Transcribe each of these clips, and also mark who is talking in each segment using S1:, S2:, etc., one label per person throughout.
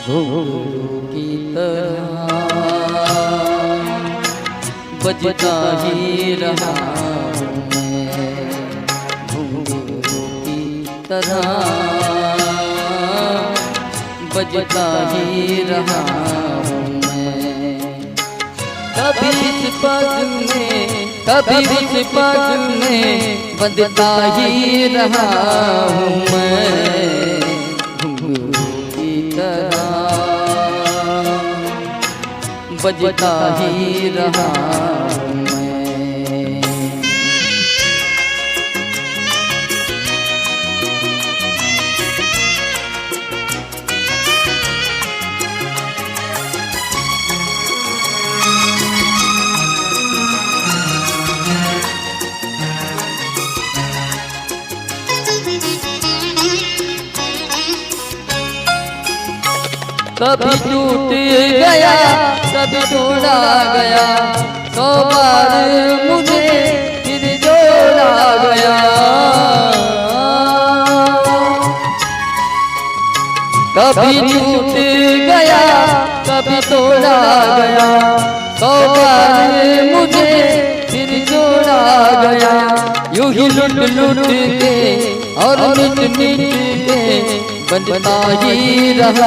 S1: घुंघरू की तरह बजता ही रहा हूँ मैं, घुंघरू की तरह बजता ही रहा हूँ मैं। कभी इस पग में कभी उस पग में बंधता ही रहा हूँ मैं, घुंघरू की तरह बजता ही रहा हूँ मैं। कभी टूट गया कभी तोड़ा गया, 100 बार मुझे फिर जोड़ा गया। कभी टूट गया कभी तोड़ा गया, 100 बार मुझे फिर जोड़ा गया। यूं ही लुट लुट के और मिट मिट के बंधता ही रहा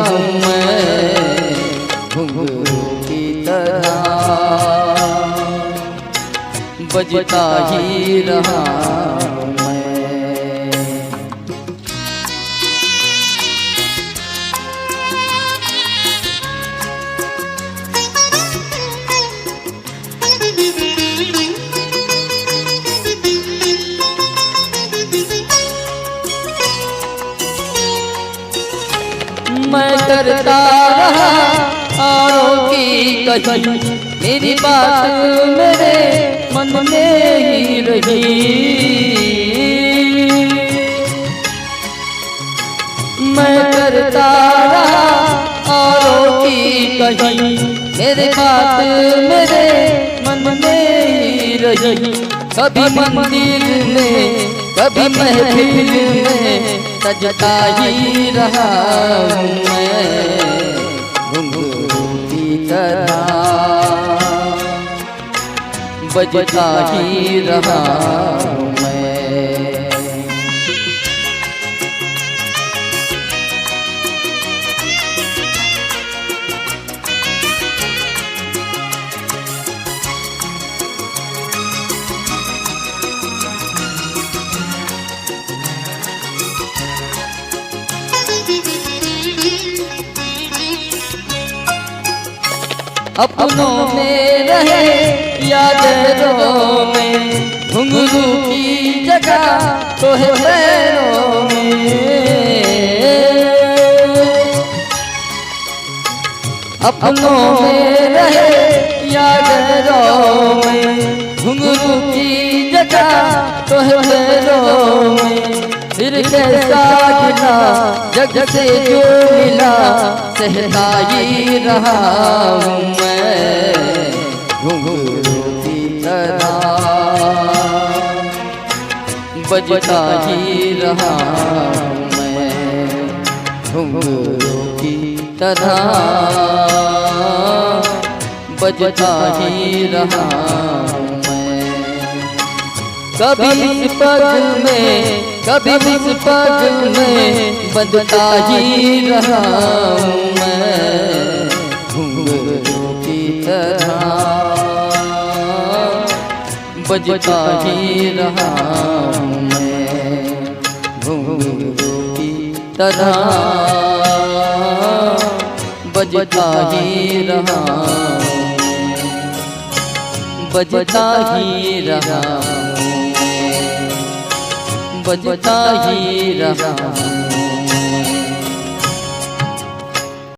S1: हूँ मैं, घुंघरू की तरह बजता ही रहा हूँ मैं। मैं करता रहा औरों की कही, मेरी बात मेरे मन में ही रही। मैं करता रहा औरों की कही, मेरी बात मेरे मन में ही रही। कभी मंदिर में कभी महफिल में सजता ही रहा हूँ मैं, घुंघरू की तरह बजता ही रहा हूँ मैं। अपनों में रहे यादों में, घुंघरू की जगह तो है पैरों में। अपनों में रहे यादों में, घुंघरू की जगह तो है पैरों में। फिर कैसा गिला जग से जो मिला, सहता ही रहा हूँ मैं, घुंघरू की तरह बजता ही रहा हूँ मैं, घुंघरू की तरह बजता ही रहा हूँ मैं। कभी इस पग में कभी इस पग में बंधता ही रहा हूँ मैं, घुंघरू की तरह बजता ही रहा हूँ मैं, घुंघरू की तरह बजता ही रहा हूँ, बजता ही रहा हूँ, बजता ही रहा हूँ।